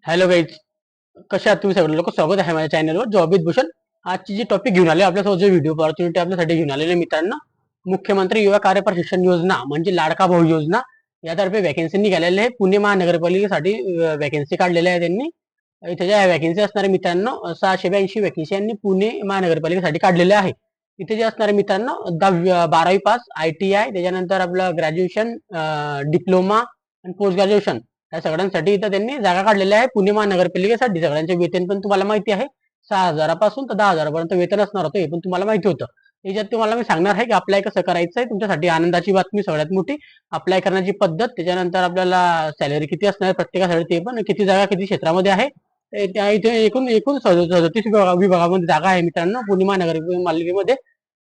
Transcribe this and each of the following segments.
Hello guys, कशा आहात तुम्ही सगळे लोक? स्वागत आहे माझ्या चॅनलवर जॉब विथ भूषण. आजची जी टॉपिक घेऊन आले आपल्यासोबत, जो व्हिडिओ ऑपॉर्च्युनिटी आपल्यासाठी घेऊन आलेले मित्रांनो, मुख्यमंत्री युवा कार्य प्रशिक्षण योजना म्हणजे लाडका भाऊ योजना यातर्फे वॅकन्सी निघालेली आहे. पुणे महानगरपालिकेसाठी वॅकन्सी काढलेल्या आहे त्यांनी. इथे ज्या वॅकन्सी असणारे मित्रांनो, 682 वॅकन्सी यांनी पुणे महानगरपालिकेसाठी काढलेल्या आहे. इथे जे असणारे मित्रांनो, 12वी पास, ITI, त्याच्यानंतर आपलं ग्रॅज्युएशन, डिप्लोमा आणि पोस्ट ग्रॅज्युएशन या सगळ्यांसाठी इथं त्यांनी जागा काढलेल्या आहे पुणे महानगरपालिकेसाठी. सगळ्यांचे वेतन पण तुम्हाला माहिती आहे, 6,000 तर 10,000 पर्यंत वेतन असणार होतं, हे पण तुम्हाला माहिती होतं. याच्यात तुम्हाला मी सांगणार आहे की अप्लाय कसं करायचं आहे. तुमच्यासाठी आनंदाची बातमी सगळ्यात मोठी, अप्लाय करण्याची पद्धत, त्याच्यानंतर आपल्याला सॅलरी किती असणार आहे प्रत्येकासाठी, ते पण किती जागा किती क्षेत्रामध्ये आहे. त्या इथे एकूण एकूण 37 विभागामध्ये जागा आहे मित्रांनो पुणे महानगरपालिकेमध्ये.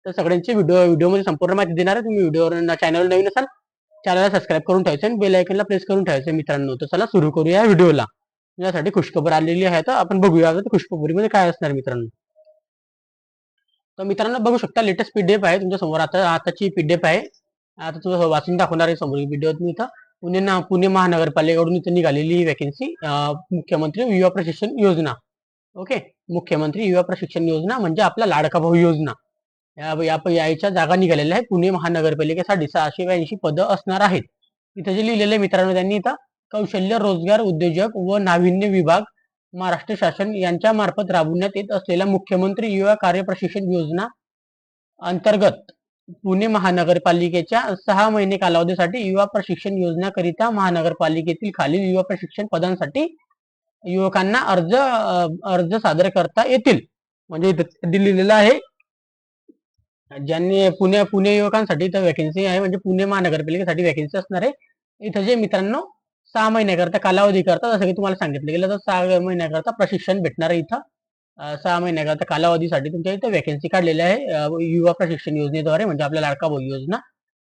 तर सगळ्यांची व्हिडिओमध्ये संपूर्ण माहिती देणार आहे. तुम्ही व्हिडिओवर चॅनल नवीन असाल, चॅनलला सबस्क्राईब करून ठेवायचं आणि बेल आयकनला प्रेस करून ठेवायचं मित्रांनो. तर चला सुरू करूया व्हिडिओला. यासाठी खुशखबर आलेली आहे, तर आपण बघूया खुशखबरीमध्ये काय असणार मित्रांनो. तर मित्रांनो बघू शकता, लेटेस्ट पीडीएफ आहे तुमच्या समोर. आताची पीडीएफ आहे. आता तुम्हाला वाचून दाखवणार आहे समोर व्हिडिओ. इथं पुणे महानगरपालिकेकडून इथं निघालेली ही वॅकन्सी, मुख्यमंत्री युवा प्रशिक्षण योजना. ओके, मुख्यमंत्री युवा प्रशिक्षण योजना म्हणजे आपला लाडका भाऊ योजना. याच्या जागा निघालेल्या आहेत पुणे महानगरपालिकेसाठी. 682 पदं असणार आहेत. इथं जे लिहिलेलं आहे मित्रांनो त्यांनी, इथं कौशल्य रोजगार उद्योजक व नाविन्य विभाग, महाराष्ट्र शासन यांच्या मार्फत राबवण्यात येत असलेल्या मुख्यमंत्री युवा कार्य प्रशिक्षण योजना अंतर्गत पुणे महानगरपालिकेच्या 6 महिने कालावधीसाठी युवा प्रशिक्षण योजनाकरिता महानगरपालिकेतील खालील युवा प्रशिक्षण पदांसाठी युवकांना अर्ज सादर करता येतील. म्हणजे इथं दिलेलं आहे ज्यांनी पुणे युवकांसाठी इथं वॅकन्सी आहे, म्हणजे पुणे महानगरपालिकेसाठी वॅकन्सी असणार आहे. इथं जे मित्रांनो 6 महिन्याकरता कालावधी करता, जसं की तुम्हाला सांगितलं गेलं, तर 6 महिन्याकरता प्रशिक्षण भेटणार आहे इथं. 6 महिन्याकरता कालावधीसाठी तुमच्या इथं वॅकन्सी काढलेली आहे युवा प्रशिक्षण योजनेद्वारे, म्हणजे आपल्या लाडका भाऊ योजना.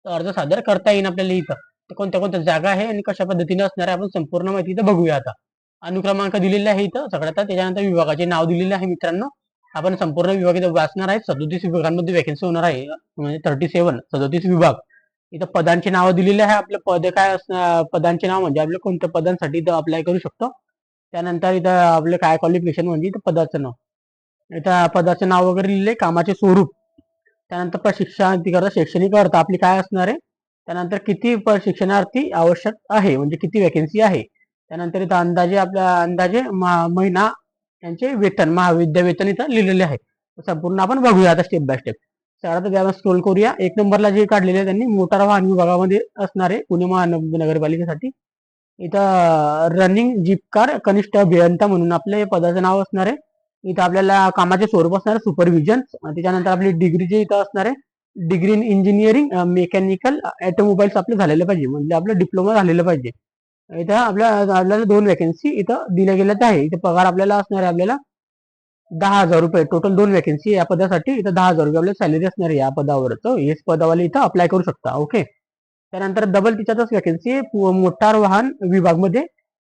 तर अर्ज सादर करता येईल आपल्याला इथं. तर कोणत्या कोणत्या जागा आहे आणि कशा पद्धतीने असणार आहे, आपण संपूर्ण माहिती इथं बघूया. आता अनुक्रमांक दिलेले आहे इथं सगळ्यात, त्याच्यानंतर विभागाचे नाव दिलेले आहे मित्रांनो. आपण संपूर्ण विभाग इथं वाचणार आहे. 37 विभागांमध्ये वॅकन्सी होणार आहे, म्हणजे 37 विभाग. इथं पदांची नावं दिलेली आहे. आपलं पद काय असणार, पदांचे नाव म्हणजे आपल्या कोणत्या पदांसाठी इथं अप्लाय करू शकतो. त्यानंतर इथं आपलं काय क्वालिफिकेशन, म्हणजे इथं पदाचं नाव, इथं पदाचं नाव वगैरे लिहिले, कामाचे स्वरूप, त्यानंतर प्रशिक्षणार्थी करता शैक्षणिक अर्थ आपली काय असणार आहे, त्यानंतर किती प्रशिक्षणार्थी आवश्यक आहे, म्हणजे किती वॅकन्सी आहे. त्यानंतर इथं अंदाजे महिना यांचे वेतन, महाविद्या वेतन इथं लिहिलेले आहे. संपूर्ण आपण बघूया आता स्टेप बाय स्टेप. सगळ्यात स्क्रोल करूया. 1 नंबरला जे काढलेले आहे त्यांनी, मोटार वाहन विभागामध्ये असणारे पुणे महानगरपालिकेसाठी इथं रनिंग जीपकार कनिष्ठ अभियंता म्हणून आपल्या पदाचं नाव असणार आहे. इथं आपल्याला कामाचे स्वरूप असणार आहे सुपरविजन. त्याच्यानंतर आपली डिग्री जे इथं असणार आहे, degree in engineering mechanical automobiles आपलं झालेलं पाहिजे, म्हणजे आपलं डिप्लोमा झालेलं पाहिजे. इथं आपल्याला 2 वॅकन्सी इथं दिल्या गेल्यात आहे. इथं पगार आपल्याला असणार आहे आपल्याला 10,000 रुपये. टोटल 2 वॅकन्सी या पदासाठी. इथं 10,000 रुपये आपल्याला सॅलरी असणार आहे या पदावर. तर हेच पदावाले इथं अप्लाय करू शकता. ओके, त्यानंतर डबल तिच्यातच वॅकन्सी मोटार वाहन विभागमध्ये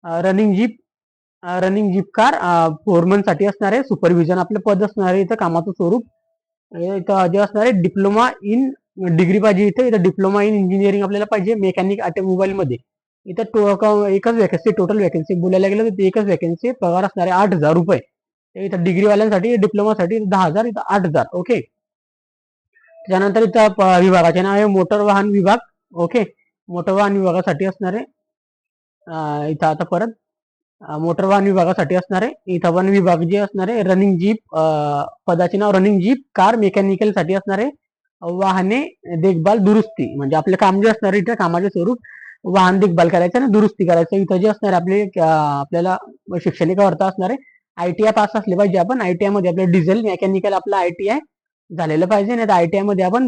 रनिंग जीप कार फोरमन साठी असणार आहे. सुपरविजन आपलं पद असणार आहे. इथं कामाचं स्वरूप इथं जे असणार आहे, डिप्लोमा इन डिग्री पाहिजे इथं डिप्लोमा इन इंजिनिअरिंग आपल्याला पाहिजे मेकॅनिक ऑटोमोबाईल मध्ये. इथं एकच वॅकन्सी, टोटल वॅकन्सी बोलायला गेलं तर एकच वॅकन्सी, पगार असणार आहे 8,000 रुपये. इथं डिग्रीवाल्यांसाठी, डिप्लोमासाठी 10,000, इथं 8,000. ओके, त्यानंतर इथं विभागाचे नाव आहे मोटर वाहन विभाग. ओके, मोटर वाहन विभागासाठी असणार आहे. इथं आता परत मोटर वाहन विभागासाठी असणार आहे. इथं वन विभाग जे असणार आहे, रनिंग जीप, पदाचे नाव रनिंग जीप कार मेकॅनिकल साठी असणार आहे. वाहने देखभाल दुरुस्ती, म्हणजे आपलं काम जे असणार आहे, इथं कामाचे स्वरूप वाहन देखभाल करायचं आणि दुरुस्ती करायचं. इथं जे असणार आपले आपल्याला शैक्षणिक अर्थ असणार आहे, ITI पास असले पाहिजे आपण. ITI मध्ये आपलं डिझेल मेकॅनिकल आपलं ITI झालेलं पाहिजे, नाही तर ITI मध्ये आपण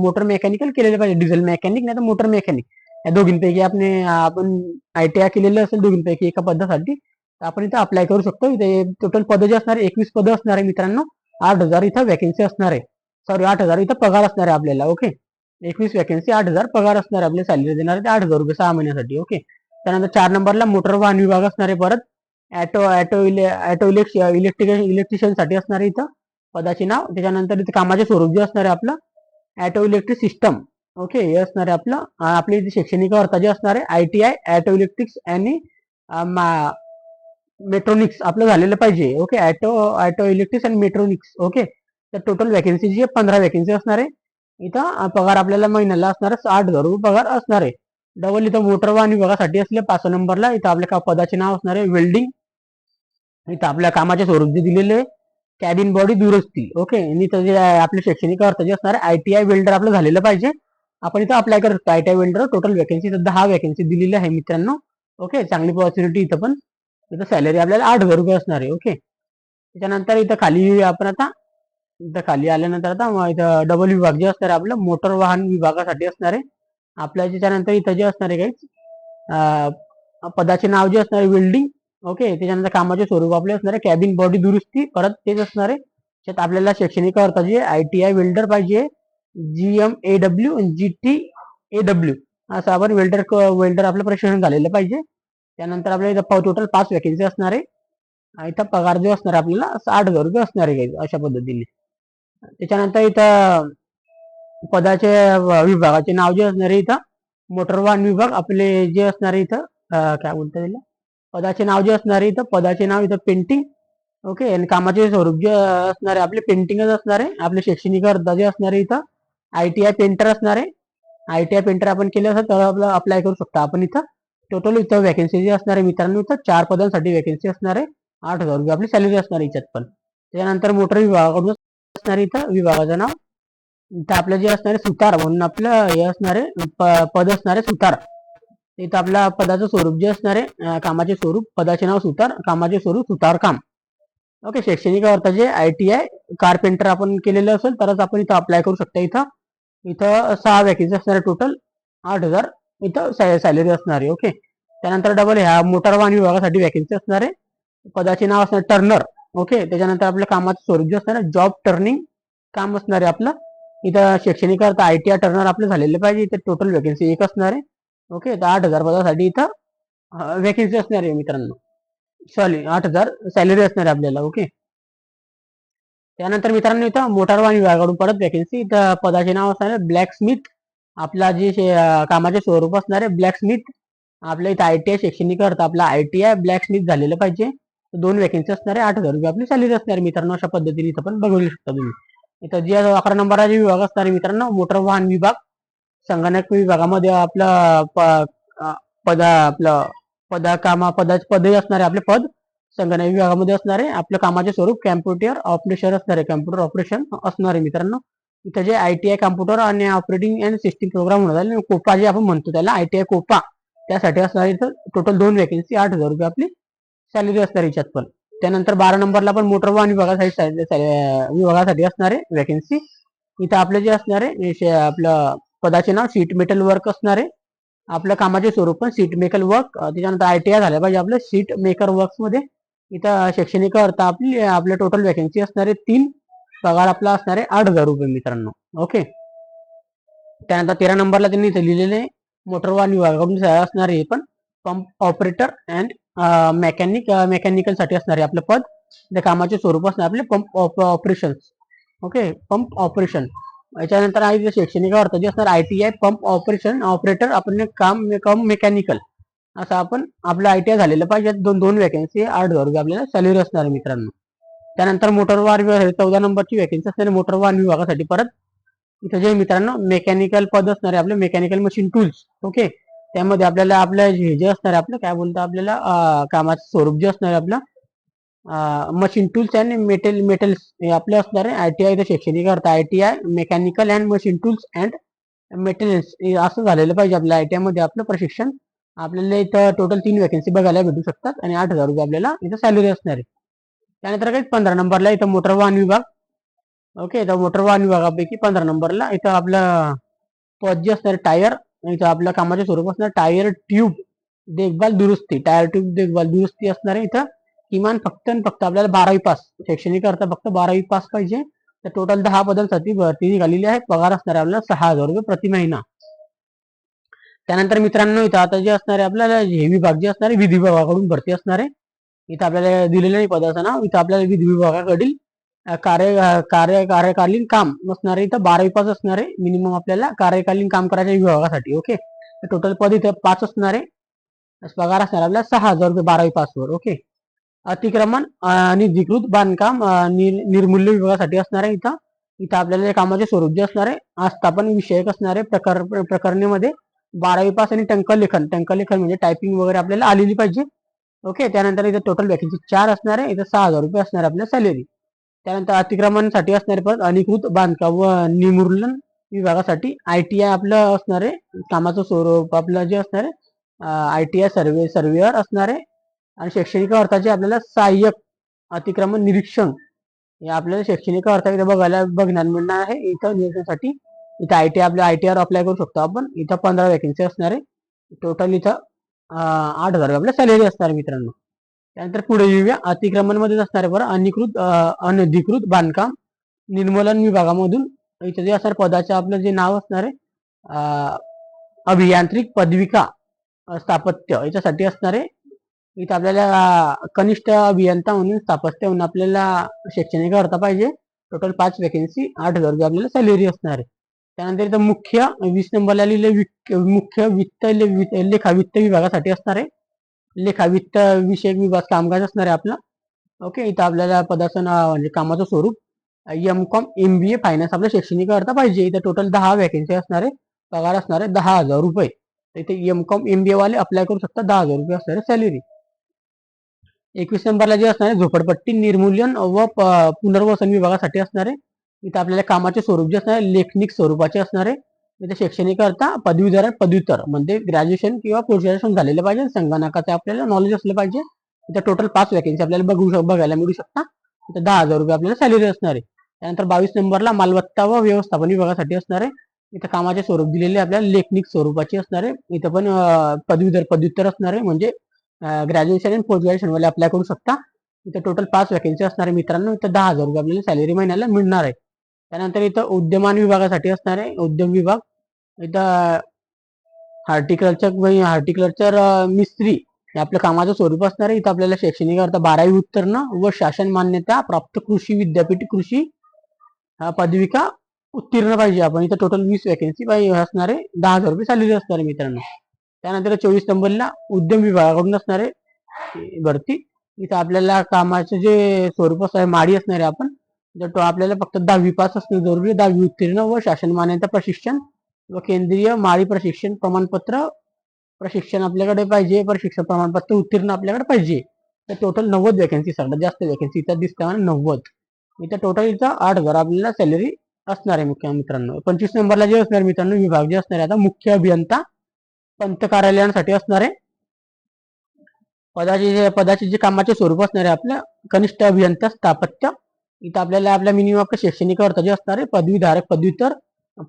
मोटर मेकॅनिकल केलेलं पाहिजे. डिझेल मेकॅनिक नाही तर मोटर मेकॅनिक, या दोघींपैकी आपण ITI केलेलं असेल दोघींपैकी एका पदासाठी, तर आपण इथं अप्लाय करू शकतो. इथे टोटल पद जे असणार आहे 21 पदं असणार आहे मित्रांनो. 8,000 इथं वॅकन्सी असणार आहे. सॉरी, 8,000 इथं पगार असणार आहे आपल्याला. ओके, 21 वॅकन्सी, 8,000 पगार असणार आहे. आपल्याला सॅलरी देणार आहे ते 8,000 रुपये 6 महिन्यासाठी. ओके, त्यानंतर 4 नंबरला मोटर वाहन विभाग असणार आहे. परत इलेक्ट्रिशियन साठी असणार आहे इथं पदाचे नाव. त्याच्यानंतर इथं कामाचे स्वरूप जे असणार आहे आपलं ऑटो इलेक्ट्रिक सिस्टम. ओके, हे असणार आहे आपलं. आपली शैक्षणिक अर्थ जे असणार आहे, ITI ऑटो इलेक्ट्रिक्स आणि मेट्रोनिक्स आपलं झालेलं पाहिजे. ओके, ऑटो इलेक्ट्रिक्स आणि मेट्रोनिक्स. ओके, तर टोटल वॅकन्सी जी आहे 15 वॅकन्सी असणार आहे. इथं पगार आपल्याला महिन्याला असणार आहे 60,000 रुपये पगार असणार आहे. डबल इथं मोटर वाहन विभागासाठी असले 5 नंबरला इथं आपल्या पदाचे नाव असणार आहे वेल्डिंग. इथं आपल्या कामाचे स्वरूप जे दिलेले आहे कॅबिन बॉडी दुरुस्ती. ओके, आणि इथं जे आपले शैक्षणिक अर्थ जे असणार आहे ITI वेल्डर आपलं झालेलं पाहिजे. आपण इथं अप्लाय करतो ITI welder. Total vacancy 10 vacancy दिलेली आहे मित्रांनो. ओके, चांगली पॉर्च्युनिटी इथं पण. इथं सॅलरी आपल्याला 8,000 रुपये असणार आहे. ओके, त्याच्यानंतर इथं खाली आपण आता इथं खाली आल्यानंतर आता इथं डबल विभाग जे असणार आहे आपलं मोटर वाहन विभागासाठी असणार आहे. आपल्या त्याच्यानंतर इथं जे असणार आहे काही पदाचे नाव जे असणार आहे वेल्डिंग. ओके, त्याच्यानंतर कामाचे स्वरूप आपले असणार आहे कॅबिन बॉडी दुरुस्ती. परत तेच असणार आहे. त्यात आपल्याला शैक्षणिक अर्थ ITI वेल्डर पाहिजे. GMAW आणि GTAW असं आपण वेल्डर आपलं प्रशिक्षण झालेलं पाहिजे. त्यानंतर आपल्याला इथं टोटल 5 वॅकन्सी असणार आहे. इथं पगार जो असणार आपल्याला 60,000 रुपये असणार आहे अशा पद्धतीने. त्याच्यानंतर इथं पदाचे विभागाचे नाव जे असणार आहे इथं मोटर वाहन विभाग आपले जे असणार आहे इथं काय बोलतात त्याला पदाचे नाव जे असणार आहे इथं पदाचे नाव इथं पेंटिंग. ओके, आणि कामाचे स्वरूप जे असणार आहे आपले पेंटिंगच असणार आहे. आपले शैक्षणिक अर्थ जे असणार आहे इथं ITI पेंटर असणार आहे. ITI पेंटर आपण केलं असं तर आपलं अप्लाय करू शकतो आपण इथं. टोटल इथं वॅकन्सी जे असणार आहे मित्रांनो इथं 4 पदांसाठी वॅकन्सी असणार आहे. 8,000 रुपये आपली सॅलरी असणार आहे याच्यात पण. त्याच्यानंतर मोटर विभागाकडून असणार इथं विभागाचं नाव इथं आपलं जे असणार आहे सुतार म्हणून आपलं हे असणार आहे पद असणार आहे सुतार. इथं आपल्या पदाचं स्वरूप जे असणार आहे कामाचे स्वरूप पदाचे नाव सुतार कामाचे स्वरूप सुतार काम. ओके, शैक्षणिक अर्थाचे ITI कारपेंटर आपण केलेलं असेल तरच आपण इथं अप्लाय करू शकता. इथं इथं 6 वॅकन्सी असणार आहे टोटल 8,000 इथं सॅलरी असणार आहे. ओके, त्यानंतर डबल ह्या मोटार वाहन विभागासाठी वॅकन्सी असणार आहे. पदाचे नाव असणार टर्नर. ओके, त्याच्यानंतर आपलं कामाचं स्वरूप जे असणार आहे जॉब टर्निंग काम असणार आहे आपलं. इथं शैक्षणिक अर्थ ITI टर्नर आपलं झालेलं पाहिजे. इथं टोटल वॅकन्सी 1 असणार आहे. ओके, तर 8,000 पदासाठी इथं वॅकन्सी असणार आहे मित्रांनो. सॉरी 8,000 सॅलरी असणार आहे आपल्याला. ओके, त्यानंतर मित्रांनो इथं मोटार वाहन विभागाकडून परत वॅकन्सी इथं पदाचे नाव असणार आहे ब्लॅक स्मिथ. आपला जे कामाचे स्वरूप असणार आहे ब्लॅक स्मिथ. आपल्या इथं ITI शैक्षणिक अर्थ आपला ITI ब्लॅक स्मिथ झालेलं पाहिजे. 2 वॅकन्सी असणार आहे 8,000 रुपये आपली सॅलरी असणार मित्रांनो. अशा पद्धतीने इथं पण बघू शकता तुम्ही. इथं जे 11 नंबरचे विभाग असणार आहे मित्रांनो मोटर वाहन विभाग. संगणक विभागामध्ये आपलं पदाचे पदही असणार आहे आपले पद संगणक विभागामध्ये असणार आहे. आपल्या कामाचे स्वरूप कॅम्प्युटर ऑपरेशन असणार आहे कॅम्प्युटर ऑपरेशन असणार आहे मित्रांनो. इथं जे ITI कॅम्प्युटर आणि ऑपरेटिंग अँड सिस्टीम प्रोग्राम होणार कोपा जे आपण म्हणतो त्याला ITI कोपा त्यासाठी असणार इथं टोटल 2 वॅकन्सी 8,000 रुपये आपली सॅलरी असणार याच्यात पण. त्यानंतर 12 नंबरला पण मोटर वाहन विभागासाठी असणार आहे वॅकन्सी. इथं आपले जे असणार आहे आपलं पदाचे नाव शीट मेटल वर्क असणार आहे. आपल्या कामाचे स्वरूप पण शीट मेकल वर्क. त्याच्यानंतर ITI झालं पाहिजे आपलं शीट मेकर वर्क्स मध्ये. इथं शैक्षणिक अर्थ आपल्या टोटल वॅकन्सी असणार आहे 3. पगार आपला असणार आहे 8,000 रुपये मित्रांनो. ओके, त्यानंतर 13 नंबरला त्यांनी इथे लिहिलेले मोटर वाहन विभागाकडून असणार आहे पण पंप ऑपरेटर अँड मेकॅनिकल साठी असणार आहे आपलं पद. त्या कामाचे स्वरूप असणार आपले pump operation. Okay, pump operation. याच्यानंतर आहे शैक्षणिक अर्थ जे असणार ITI पंप ऑपरेशन ऑपरेटर आपण काम मेकॅनिकल असं आपण आपलं ITI झालेलं पाहिजे. 2 वॅकन्सी 8,000 रुपये आपल्याला सॅलरी असणार आहे मित्रांनो. त्यानंतर मोटर वाहन विभाग 14 नंबरची वॅकन्सी असणार मोटर वाहन विभागासाठी परत. इथं जे मित्रांनो मेकॅनिकल पद असणार आहे आपले मेकॅनिकल मशीन टूल्स. ओके, त्यामध्ये आपल्याला आपलं जे असणार आहे आपलं काय बोलतो आपल्याला कामाचं स्वरूप जे असणार आहे आपलं मशीन टूल्स अँड मेटल्स हे आपले असणार आहे. ITI शैक्षणिक अर्थ ITI mechanical and machine tools and materials असं झालेलं पाहिजे आपल्या ITI मध्ये आपलं प्रशिक्षण. आपल्याला इथं टोटल 3 वॅकन्सी बघायला भेटू शकतात आणि 8,000 रुपये आपल्याला इथं सॅलरी असणार आहे. त्यानंतर काही 15 नंबरला इथं मोटर वाहन विभाग. ओके, तर मोटर वाहन विभागापैकी 15 नंबरला इथं आपलं पद जे असणार टायर. इथं आपल्या कामाचे स्वरूप असणार टायर ट्यूब देखभाल दुरुस्ती. टायर ट्यूब देखभाल दुरुस्ती असणार आहे. इथं किमान फक्त आपल्याला 12वी पास शैक्षणिक अर्थ फक्त 12वी पास पाहिजे. तर टोटल 10 पदांसाठी भरती निघालेली आहे. पगार असणार आहे आपल्याला 6,000 रुपये प्रति महिना. त्यानंतर मित्रांनो इथं आता जे असणार आहे आपल्याला हे विभाग जे असणार आहे विधी विभागाकडून भरती असणार आहे. इथं आपल्याला दिलेलं नाही पदाचं नाव. इथं आपल्याला विधी विभागाकडील कार्यकालीन काम असणार आहे. इथं 12वी पास असणार आहे मिनिमम आपल्याला कार्यकालीन काम करायच्या विभागासाठी. ओके, टोटल पद इथं 5 असणार आहे. पगार असणार आपल्याला 6,000 रुपये 12वी पासवर. ओके, अतिक्रमण अनधिकृत बांधकाम निर्मूल्य विभागासाठी असणार आहे. इथं इथं आपल्याला कामाचे स्वरूप जे असणार आहे आस्थापन विषयक असणारे प्रकरणीमध्ये 12वी पास आणि टंकलेखन म्हणजे टायपिंग वगैरे आपल्याला आलेली पाहिजे. ओके. त्यानंतर इथं टोटल वॅकन्सी 4 असणार आहे. इथं 6,000 रुपये असणार आहे आपल्या सॅलरी. त्यानंतर अतिक्रमणासाठी असणारे परत अधिकृत बांधकाम व निर्मूलन विभागासाठी ITI आपलं असणार आहे. कामाचं स्वरूप आपलं जे असणार आहे ITI सर्वेअर असणार आहे. आणि शैक्षणिक अर्थाचे आपल्याला सहाय्यक अतिक्रमण निरीक्षण हे आपल्याला शैक्षणिक अर्थ इथं बघण्यात मिळणार आहे. इथं निरीक्षणासाठी इथं आपल्या ITR अप्लाय करू शकतो आपण. इथं 15 वॅकन्सी असणार आहे. टोटल इथं 8,000 आपल्या सॅलरी असणार आहे मित्रांनो. त्यानंतर पुढे येऊया. अतिक्रमण मध्ये असणार आहे बरं अनधिकृत बांधकाम निर्मूलन विभागामधून इथं जे असणार पदाचे आपलं जे नाव असणार आहे अभियांत्रिक पदविका स्थापत्य याच्यासाठी असणार आहे. इथं आपल्याला कनिष्ठ अभियंता म्हणून स्थापत्य म्हणून आपल्याला शैक्षणिक अर्थ पाहिजे. टोटल 5 वॅकन्सी 8,000 रुपये आपल्याला सॅलरी असणार आहे. त्यानंतर इथं मुख्य 20 नंबरला लिहिले मुख्य लेखा वित्त विभागासाठी असणार आहे. लेखा वित्त विषयक विभाग कामकाज असणार आहे आपलं. ओके. इथं आपल्याला पदाचं नाव म्हणजे कामाचं स्वरूप MCOM MBA फायनान्स आपलं शैक्षणिक अर्थ पाहिजे. इथं टोटल 10 वॅकन्सी असणार आहे. पगार असणार आहे 10,000 रुपये. इथे MCOM MBA वाले अप्लाय करू शकतात. 10,000 रुपये असणार आहे सॅलरी. 21 नंबरला जे असणार आहे झोपडपट्टी निर्मूलन व पुनर्वसन विभागासाठी असणार आहे. इथं आपल्याला कामाचे स्वरूप जे असणार आहे लेखनिक स्वरूपाचे असणार आहे. इथे शैक्षणिक अर्था पदवीधर पदव्युत्तर म्हणजे ग्रॅज्युएशन किंवा पोस्ट ग्रॅज्युएशन झालेलं पाहिजे. संगणकाचे आपल्याला नॉलेज असलं पाहिजे. इथं टोटल 5 वॅकन्सी आपल्याला बघायला मिळू शकता. इथं 10,000 रुपये आपल्याला सॅलरी असणार आहे. त्यानंतर 22 नंबरला मालमत्ता व व्यवस्थापन विभागासाठी असणार आहे. इथं कामाचे स्वरूप दिलेले आपल्याला लेखनिक स्वरूपाचे असणार आहे. इथं पण पदवीधर पदव्युत्तर असणार आहे म्हणजे ग्रॅज्युएशन आणि पोस्ट ग्रॅज्युएशन वाले अप्लाय करू शकता. इथं टोटल 5 वॅकन्सी असणार आहे मित्रांनो. इथं 10,000 रुपये आपल्याला सॅलरी महिन्याला मिळणार आहे. त्यानंतर इथं उद्यमान विभागासाठी असणार आहे उद्योग विभाग. इथं हार्टिकल्चर मिस्त्री हे आपलं कामाचं स्वरूप असणार आहे. इथं आपल्याला शैक्षणिक अर्थ 12वी उत्तीर्ण व शासन मान्यता प्राप्त कृषी विद्यापीठ कृषी पदविका उत्तीर्ण पाहिजे आपण. इथं टोटल 20 वॅकन्सी असणार आहे. 10,000 रुपये सॅलरी असणार आहे मित्रांनो. त्यानंतर 24 नंबरला उद्यम विभागाकडून असणार आहे भरती. इथं आपल्याला कामाचे जे स्वरूप असणार आहे माडी असणार आहे आपण. तो आपल्याला फक्त 10वी पास असणं जरुरी आहे. 10वी उत्तीर्ण व शासन मान्यता प्रशिक्षण व केंद्रीय माळी प्रशिक्षण प्रमाणपत्र प्रशिक्षण आपल्याकडे पाहिजे. प्रशिक्षण प्रमाणपत्र उत्तीर्ण आपल्याकडे पाहिजे. तर टोटल 90 वॅकन्सी सगळ्यात जास्त वॅकन्सी इथं दिसते 90. इथं टोटल इथं 8,000 आपल्याला सॅलरी असणार आहे मुख्य मित्रांनो. 25 नंबरला जे असणार मित्रांनो विभाग जे असणार आहे आता मुख्य अभियंता पंत कार्यालयासाठी असणार आहे. पदाचे जे कामाचे स्वरूप असणार आहे आपल्या कनिष्ठ अभियंता स्थापत्य. इथं आपल्याला आपल्या मिनिमम आपलं शैक्षणिक अर्थ जे असणार आहे पदवीधारक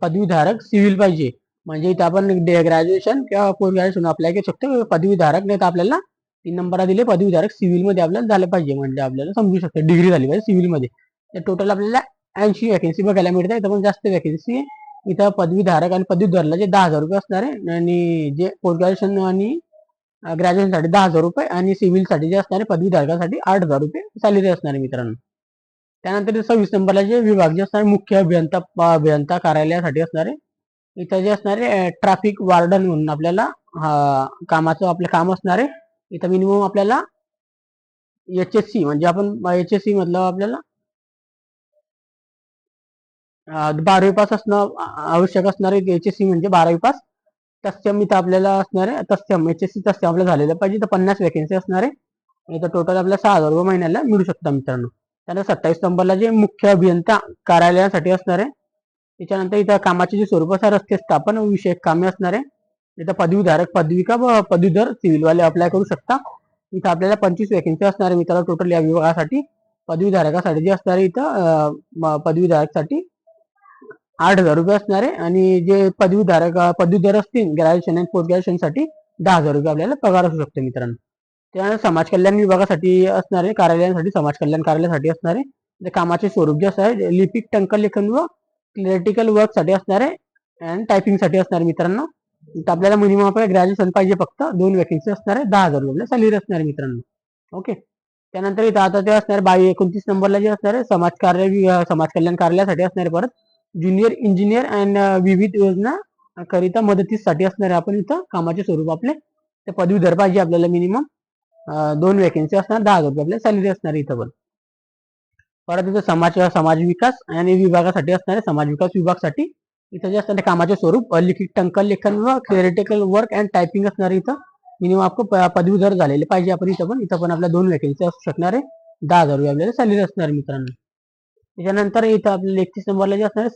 पदवीधारक सिव्हिल पाहिजे. म्हणजे इथं आपण ग्रॅज्युएशन किंवा पोस्ट ग्रॅज्युएशन अप्लाय करू शकतो. पदवीधारक नाही तर आपल्याला 3 नंबरला दिले पदवीधारक सिव्हिल मध्ये आपल्याला झालं पाहिजे. म्हणजे आपल्याला समजू शकतो डिग्री झाली पाहिजे सिव्हिल मध्ये. तर टोटल आपल्याला 80 वॅकन्सी बघायला मिळते. इथं पण जास्त वॅकन्सी इथं पदवीधारक आणि पदवीधरला जे 10,000 रुपये असणार आहे आणि जे पोस्ट ग्रॅज्युएशन आणि ग्रॅज्युएशन साठी 10,000 रुपये आणि सिव्हिल साठी जे असणार आहे पदवीधारकासाठी 8,000 रुपये सॅलरी असणार आहे मित्रांनो. त्यानंतर 26 नंबरला जे विभाग जे असणार मुख्य अभियंता कार्यालयासाठी असणार आहे. इथं जे असणार आहे ट्रॅफिक वार्डन म्हणून आपल्याला कामाचं आपलं काम असणार आहे. इथं मिनिमम आपल्याला HSC म्हणजे आपण HSC मधलं आपल्याला 12वी पास असणं आवश्यक असणार आहे. HSC म्हणजे 12वी पास. तत्सम इथं आपल्याला असणार आहे तत्सम HSC तत्सम आपल्याला झालेलं पाहिजे. तर 50 वॅकन्सी असणार आहे. इथं टोटल आपल्याला 6,000 रुपये महिन्याला मिळू शकतात मित्रांनो. त्यानंतर 27 नंबरला जे मुख्य अभियंता कार्यालयासाठी असणार आहे. त्याच्यानंतर इथं कामाचे जे स्वरूप असणार रस्ते स्थापन विषयक कामे असणार आहे. इथं पदवीधारक पदविका व पदवीधर सिव्हिल वाले अप्लाय करू शकता. इथं आपल्याला 25 वॅकन्सी असणार आहे मित्रांनो टोटल या विभागासाठी. पदवीधारकासाठी जे असणार आहे इथं पदवीधारकसाठी 8,000 रुपये असणार आहे आणि जे पदवीधर असतील ग्रॅज्युएशन आणि पोस्ट ग्रॅज्युएशन साठी 10,000 रुपये आपल्याला पगार असू शकतो मित्रांनो. त्यानंतर समाज कल्याण विभागासाठी असणार आहे कार्यालयासाठी समाज कल्याण कार्यालयासाठी असणार आहे. कामाचे स्वरूप जे असणार आहे लिपिक टंकलेखन व क्लरिकल वर्क साठी असणार आहे आणि टायपिंग साठी असणार आहे मित्रांनो. इथं आपल्याला मिनिमम आपल्याला ग्रॅज्युएशन पाहिजे फक्त 2 वॅकन्सी असणार आहे 10,000 रुपये सॅलरी असणार आहे मित्रांनो. ओके. त्यानंतर इथं आता ते असणार 29 नंबरला जे असणार आहे समाज कल्याण कार्यालयासाठी असणार आहे परत ज्युनियर इंजिनियर अँड विविध योजना करिता मदतीसाठी असणार आहे आपण इथं कामाचे स्वरूप आपले ते पदवीधर पाहिजे आपल्याला मिनिमम. 2 वॅकेन्सी असणार, 10,000 रुपये आपल्या सॅलरी असणार इथं पण. परत इथं समाज विकास आणि विभागासाठी असणारे समाज विकास विभागासाठी इथं जे असणारे कामाचे स्वरूप लिखित टंकन लेखन व थेरेटिकल वर्क अँड टायपिंग असणार इथं. मिनिमम आपको पदवीधर झालेले पाहिजे आपण इथं पण आपल्या 2 वॅकेन्सी असू शकणार आहे. 10,000 रुपये आपल्याला सॅलरी असणार मित्रांनो. त्याच्यानंतर इथं आपल्याला 31 नंबरला जे असणार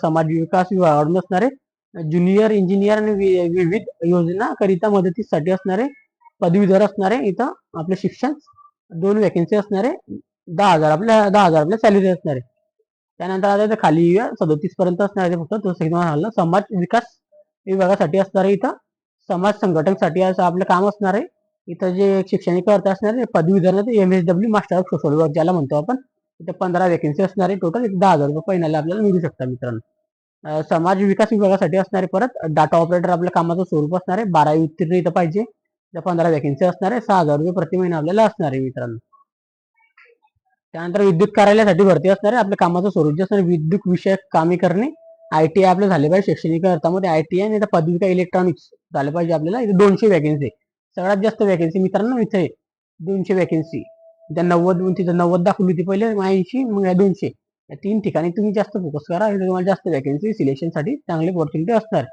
समाज विकास विभागाकडून असणारे ज्युनियर इंजिनियर आणि विविध योजना करिता मदतीसाठी असणारे पदवीधर असणारे इथं आपले शिक्षण 2 वॅकेन्सी असणारे 10,000 आपल्या सॅलरी असणार आहे. त्यानंतर आता इथं खाली 37 पर्यंत असणार आहे फक्त तो समाज विकास विभागासाठी असणार आहे इथं समाज संघटनसाठी असं आपलं काम असणार आहे. इथं जे शैक्षणिक अर्थ असणार आहे पदवीधर MSW master of social work ज्याला म्हणतो आपण. इथं 15 वॅकेन्सी असणार आहे टोटल 10,000 रुपये महिन्याला आपल्याला मिळू शकतात मित्रांनो. समाज विकास विभागासाठी असणारे परत डाटा ऑपरेटर आपल्या कामाचं स्वरूप असणार आहे 12वी उत्तीर्ण इथं पाहिजे. 15 वॅकेन्सी असणार आहे 6,000 रुपये प्रति महिना आपल्याला असणार आहे मित्रांनो. त्यानंतर विद्युत कार्यालयासाठी भरती असणार आहे आपल्या कामाचं स्वरूप जे असणार विद्युत विषयक कामे करणे. ITI आपलं झाले पाहिजे शैक्षणिक अर्थामध्ये ITI आणि पदविका इलेक्ट्रॉनिक्स झालं पाहिजे आपल्याला. इथे 200 वॅकेन्सी सगळ्यात जास्त वॅकेन्सी मित्रांनो इथे 200 वॅकेन्सी. त्या 90 तिथं 90 दाखवली होती पहिले 80 मग 200 या 3 ठिकाणी तुम्ही जास्त फोकस करा. इथे तुम्हाला जास्त वॅकेन्सी सिलेक्शनसाठी चांगली अपॉर्च्युनिटी असणार.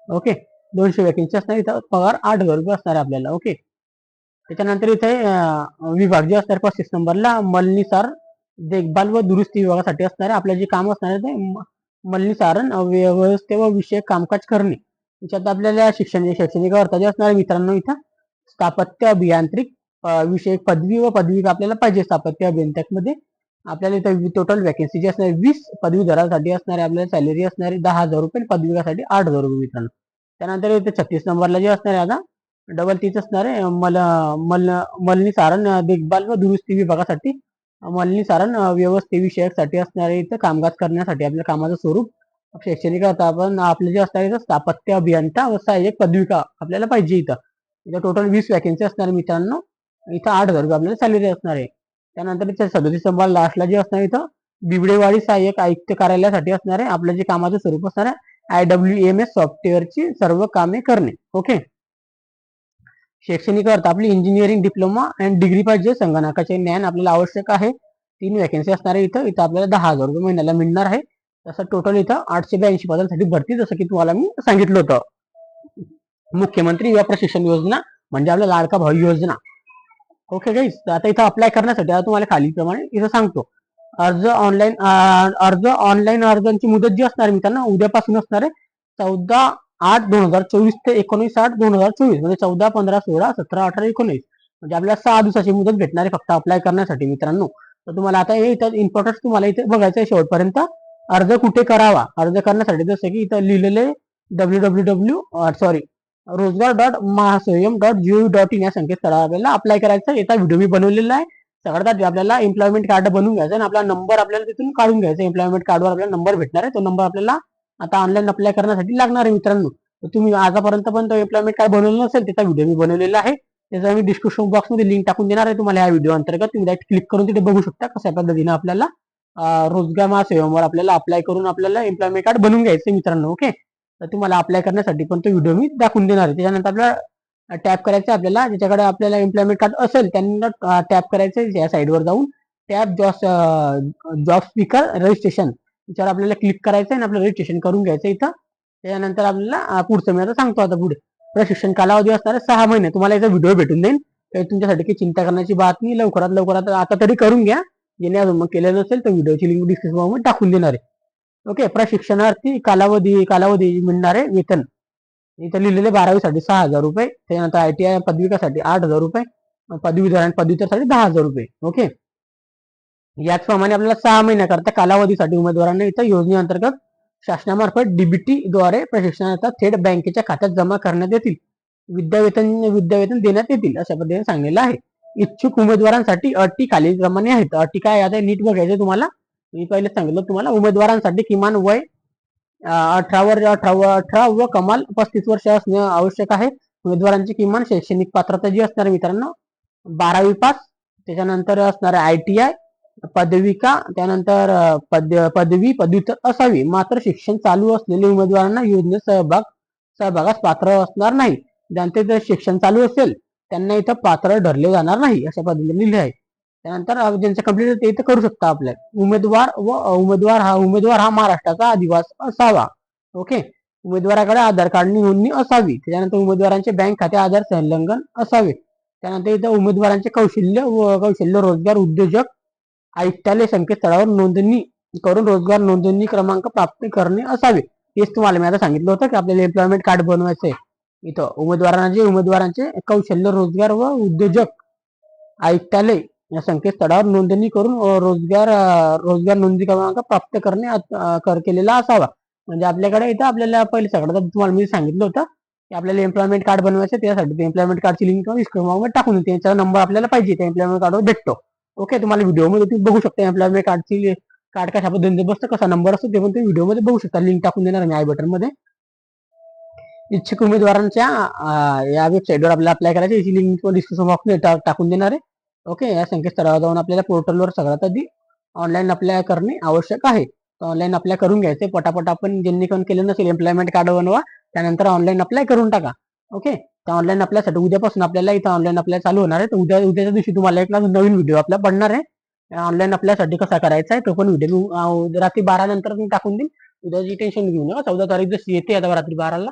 ओके 200 वॅकेन्सी असणार इथं पगार 8,000 रुपये असणार आपल्याला. ओके त्याच्यानंतर इथे विभाग जे असणार 35 नंबरला मलनिसार देखभाल व दुरुस्ती विभागासाठी असणार आपलं जे काम असणार ते मलनिसारण व्यवस्थे व विषयक कामकाज करणे. त्याच्यात आपल्याला शैक्षणिक अर्थ जे असणार मित्रांनो इथं स्थापत्य अभियांत्रिक विषयक पदवी व पदविका आपल्याला पाहिजे स्थापत्य अभियंत्यामध्ये. आपल्याला इथं टोटल वॅकेन्सी जी असणार 20 पदवीधरासाठी असणारे आपल्याला सॅलरी असणारी 10,000 रुपये पदविकासाठी 8,000 रुपये मित्रांनो. त्यानंतर इथे 36 नंबरला जे असणार आहे आता डबल तीच असणार आहे मलनिसारण देखभाल व दुरुस्ती विभागासाठी मलनिसारण व्यवस्थेविषयकसाठी असणारे इथं कामकाज करण्यासाठी आपल्या कामाचं स्वरूप शैक्षणिक अर्थ आपण आपले जे असणार इथं स्थापत्य अभियंता व सहाय्यक पदविका आपल्याला पाहिजे इथं टोटल 20 वॅकेन्सी असणार मित्रांनो. इथं 8,000 रुपये आपल्याला सॅलरी असणार आहे. त्यानंतर इथे 37 नंबर लास्टला जे असणार इथं बिबडेवाडी सहाय्यक आयुक्त कार्यालयासाठी असणार आहे आपलं जे कामाचं स्वरूप असणार आहे IWMS सॉफ्टवेअरची सर्व कामे करणे. ओके शैक्षणिक अर्थ आपली इंजिनिअरिंग डिप्लोमा अँड डिग्री पाहिजे संगणकाचे ज्ञान आपल्याला आवश्यक आहे. 3 वॅकेन्सी असणार आहे इथं आपल्याला 10,000 रुपये महिन्याला मिळणार आहे. तसं टोटल इथं 882 पदांसाठी भरती जसं की तुम्हाला मी सांगितलं होतं. मुख्यमंत्री युवा प्रशिक्षण योजना म्हणजे आपल्या लाडका भाऊ योजना. ओके गाईस आता इथं अप्लाय करण्यासाठी आता तुम्हाला खाली प्रमाणे इथं सांगतो अर्ज ऑनलाईन अर्जांची मुदत जी असणार मित्रांनो उद्यापासून असणार आहे 14/8/2024 ते 19/8/2024 म्हणजे 14, 15, 16, 17, 18, 19 म्हणजे आपल्याला 6 दिवसाची मुदत भेटणार आहे फक्त अप्लाय करण्यासाठी मित्रांनो. तर तुम्हाला आता हे इथं इम्पॉर्टन्स तुम्हाला इथे बघायचं आहे शेवटपर्यंत. अर्ज कुठे करावा अर्ज करण्यासाठी जसं की इथं लिहिलेले roजगार.mahaswayam.gov.in या संकेतस्थळावर आपल्याला अप्लाय करायचं. याचा व्हिडिओ मी बनवलेला आहे. सगळ्यात आधी आपल्याला एम्प्लॉयमेंट कार्ड बनवून घ्यायचं आणि आपला नंबर आपल्याला तिथून काढून घ्यायचा. एम्प्लॉयमेंट कार्डवर आपल्याला नंबर भेटणार आहे तो नंबर आपल्याला आता ऑनलाईन अप्लाय करण्यासाठी लागणार आहे मित्रांनो. तर तुम्ही आतापर्यंत पण तो एम्प्लॉयमेंट कार्ड बनवलं नसेल त्याचा व्हिडिओ मी बनवलेला आहे. त्याचा मी डिस्क्रिप्शन बॉक्समध्ये लिंक टाकून देणार आहे तुम्हाला या व्हिडिओ अंतर्गत. तुम्ही डायरेक्ट क्लिक करून तिथे बघू शकता कशा पद्धतीने आपल्याला रोजगार महासेवेवर आपल्याला अप्लाय करून आपल्याला एम्प्लॉयमेंट कार्ड बनवून घ्यायचं मित्रांनो. ओके तर तुम्हाला अप्लाय करण्यासाठी पण तो व्हिडिओ मी दाखवून देणार आहे. त्याच्यानंतर आपल्याला टॅप करायचं आपल्याला ज्याच्याकडे आपल्याला एम्प्लॉयमेंट कार्ड असेल त्यांना टॅप करायचं या साईडवर जाऊन टॅप जॉब स्पीकर रजिस्ट्रेशन त्याच्यावर आपल्याला क्लिक करायचं आणि आपलं रजिस्ट्रेशन करून घ्यायचं इथं. त्याच्यानंतर आपल्याला पुढचं मी आता सांगतो आता पुढे प्रशिक्षण कालावधी असणार 6 महिने. तुम्हाला याचा व्हिडिओ भेटून देईल काही तुमच्यासाठी काही चिंता करण्याची बात नाही. लवकरात आता तरी करून घ्या. ज्याने अजून मग केलं नसेल तर व्हिडिओची लिंक डिस्क्रिप्शन मध्ये टाकून देणार आहे. ओके प्रशिक्षणार्थी कालावधी मिळणारे वेतन इथं लिहिलेले 12वी साठी 6,000 रुपये. त्यानंतर ITI पदविकासाठी 8,000 रुपये पदवीधर आणि पदव्युत्तरसाठी 10,000 रुपये. ओके याचप्रमाणे आपल्याला 6 महिन्याकरता कालावधीसाठी उमेदवारांना इथं योजनेअंतर्गत शासनामार्फत DBT द्वारे प्रशिक्षणाचा थेट बँकेच्या खात्यात जमा करण्यात येतील. विद्यावेतन देण्यात येतील अशा पद्धतीने सांगलेलं आहे. इच्छुक उमेदवारांसाठी अटी खालीलप्रमाणे आहेत. अटी काय आता नीट बघायचं तुम्हाला. मी पहिले सांगितलं तुम्हाला उमेदवारांसाठी किमान वय 18 व कमाल 35 वर्ष असणे आवश्यक आहे. उमेदवारांची किमान शैक्षणिक पात्रता जी असणार मित्रांनो 12वी पास. त्याच्यानंतर असणार ITI पदविका त्यानंतर पदव्युत्तर असावी. मात्र शिक्षण चालू असलेल्या उमेदवारांना योजनेत सहभागास पात्र असणार नाही. ज्यांचे जर शिक्षण चालू असेल त्यांना इथं पात्र ठरले जाणार नाही अशा पद्धतीने लिहिले आहे. त्यानंतर ज्यांचं कंप्लीट ते इथं करू शकता आपल्या उमेदवार हा महाराष्ट्राचा आदिवासी असावा. ओके. उमेदवाराकडे आधार कार्डनी नोंदणी असावी. त्याच्यानंतर उमेदवारांचे बँक खाते आधार संलग्न असावे. त्यानंतर इथं उमेदवारांचे कौशल्य रोजगार उद्योजक आयुक्तालय संकेतस्थळावर नोंदणी करून रोजगार नोंदणी क्रमांक प्राप्त करणे असावे. तेच तुम्हाला मी आता सांगितलं होतं की आपल्याला एम्प्लॉयमेंट कार्ड बनवायचं आहे. इथं उमेदवारांचे कौशल्य रोजगार व उद्योजक आयुक्तालय या संकेतस्थळावर नोंदणी करून रोजगार नोंदणी क्रमांक प्राप्त केलेला असावा. म्हणजे आपल्याकडे इथं आपल्याला पहिले सगळं तुम्हाला मी सांगितलं होतं की आपल्याला एम्प्लॉयमेंट कार्ड बनवायचं त्यासाठी ते एम्प्लॉयमेंट कार्डची लिंक किंवा टाकून त्याचा नंबर आपल्याला पाहिजे त्या एम्प्लॉयमेंट कार्डवर भेटतो. ओके. तुम्हाला व्हिडिओमध्ये तुम्ही बघू शकता एम्प्लॉयमेंट कार्ड कशा पद्धतीने बसतं, कसा नंबर असतो ते पण तुम्ही व्हिडिओमध्ये बघू शकता. लिंक टाकून देणार मी आय बटन मध्ये. इच्छुक उमेदवारांच्या या वेबसाईटवर आपल्याला अप्लाय करायचे याची लिंक डिस्क्रिप्शन बॉक्समध्ये टाकून देणार आहे. ओके. या संकेतस्थळावर जाऊन आपल्याला पोर्टलवर सगळ्यात आधी ऑनलाईन अप्लाय करणे आवश्यक आहे. ऑनलाईन अप्लाय करून घ्यायचे पटापट. आपण ज्यांनी पण केलं नसेल एम्प्लॉयमेंट कार्ड बनवा, त्यानंतर ऑनलाईन अप्लाय करून टाका. ओके. त्या ऑनलाईन अप्लायसाठी उद्यापासून आपल्याला इथं ऑनलाईन अप्लाय चालू होणार आहे. तर उद्याच्या दिवशी तुम्हाला एक नवीन व्हिडिओ आपला पडणार आहे. ऑनलाईन अप्लायसाठी कसा करायचा आहे तो पण व्हिडिओ रात्री 12 नंतर मी टाकून देईन. उद्याची टेन्शन घेऊन नका. 14 तारीख जशी येते आता रात्री 12ला,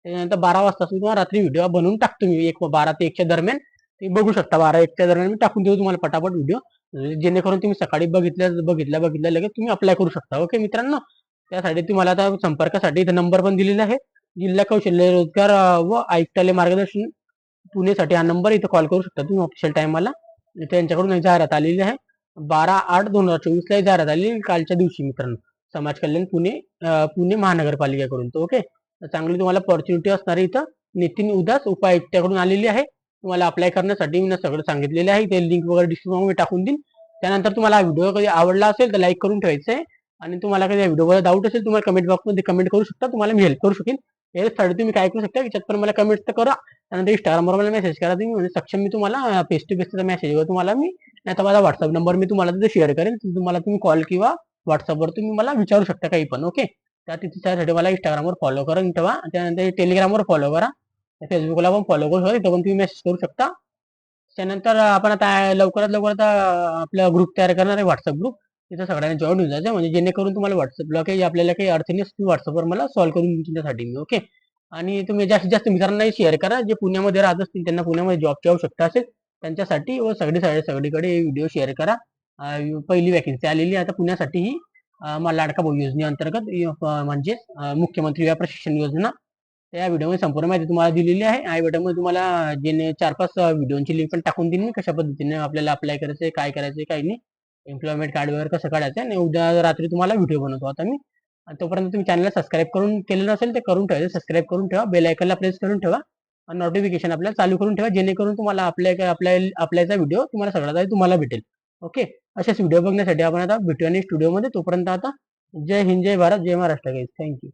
त्याच्यानंतर 12 वाजता किंवा रात्री व्हिडिओ बनवून टाकतो मी 12 ते 1च्या दरम्यान. ते बघू शकता 12-1च्या दरम्यान मी टाकून देऊ तुम्हाला पटापट व्हिडिओ, जेणेकरून तुम्ही सकाळी बघितल्या लगेच तुम्ही अप्लाय करू शकता. ओके मित्रांनो. त्यासाठी तुम्हाला आता संपर्कासाठी इथं नंबर पण दिलेला आहे. जिल्हा कौशल्य रोजगार व आयुक्तालय मार्गदर्शन पुणेसाठी हा नंबर इथं कॉल करू शकता तुम्ही ऑफिशियल टाइमला. त्यांच्याकडून एक जाहिरात आलेली आहे 12/8/2024 ला जाहिरात आलेली कालच्या दिवशी मित्रांनो, समाज कल्याण पुणे महानगरपालिकेकडून. ओके. चांगली तुम्हाला ऑपॉर्च्युनिटी असणारी इथं नितीन उदास उपायुक्ताकडून आलेली आहे. तुम्हाला अप्लाय करण्यासाठी मी सगळं सांगितलेलं आहे. ते लिंक वगैरे डिस्क्रिप्शन टाकून देईन. त्यानंतर तुम्हाला व्हिडिओ कधी आवडला असेल तर लाईक करून ठेवायचं आहे. आणि तुम्हाला कधी व्हिडिओवर डाऊट असेल तुम्हाला कमेंट बॉक्समध्ये कमेंट करू शकता. तुम्हाला मी हेल्प करू शकेन. यासाठी तुम्ही काय करू शकता याच्यात पण मला कमेंट तर करा. त्यानंतर इंस्टाग्रामवर मला मेसेज करा तुम्ही, म्हणजे सक्षम मी तुम्हाला फेस टू फेसचा मेसेजवर तुम्हाला मी, नाही तर माझा व्हॉट्सअप नंबर मी तुम्हाला तिथे शेअर करेन. तुम्हाला तुम्ही कॉल किंवा व्हॉट्सअपवर तुम्ही मला विचारू शकता काही पण. ओके. त्यासाठी मला इंस्टाग्रामवर फॉलो करून ठेवा. त्यानंतर टेलिग्रामवर फॉलो करा. फेसबुकला पण फॉलो करू शकता. तिथं पण तुम्ही मेसेज करू शकता. त्यानंतर आपण आता लवकरात आपला ग्रुप तयार करणार आहे, व्हॉट्सअप ग्रुप. तिथं सगळ्यांना जॉईन होऊन जायचं, म्हणजे जेणेकरून तुम्हाला व्हॉट्सअपला आपल्याला काही अडचणी असतील व्हॉट्सअपवर मला सॉल्व्ह करून देईन तुमच्यासाठी मी. ओके. आणि तुम्ही जास्तीत जास्त मित्रांनाही शेअर करा जे पुण्यामध्ये राहत असतील, त्यांना पुण्यामध्ये जॉबची आवश्यकता असेल त्यांच्यासाठी, व सगळीकडे व्हिडिओ शेअर करा. पहिली वॅकन्सी आलेली आहे आता पुण्यासाठी ही लाडका भाऊ योजनेअंतर्गत, म्हणजे मुख्यमंत्री युवा प्रशिक्षण योजना. त्या व्हिडिओमध्ये संपूर्ण माहिती तुम्हाला दिलेली आहे. आय बटनमध्ये तुम्हाला जे 4-5 व्हिडिओची लिंक पण टाकून दिली कशा पद्धतीने आपल्याला अप्लाय करायचं, काय करायचं, काय नाही, एम्प्लॉयमेंट कार्ड वगैरे कसं काढायचं. आणि उद्या रात्री तुम्हाला व्हिडिओ बनवतो आता मी. आणि तोपर्यंत तुम्ही चॅनलला सबस्क्राईब करून केलं नसेल ते करून ठेवायचं. सबस्क्राईब करून ठेवा, बेल आयकनला प्रेस करून ठेवा आणि नोटिफिकेशन आपल्याला चालू करून ठेवा, जेणेकरून तुम्हाला अप्लायचा व्हिडिओ तुम्हाला सगळ्यात आधी तुम्हाला भेटेल. ओके. अशाच व्हिडिओ बघण्यासाठी आपण आता भेटूया आणि स्टुडिओमध्ये. तोपर्यंत आता जय हिंद, जय भारत, जय महाराष्ट्र गाईज. थँक्यू.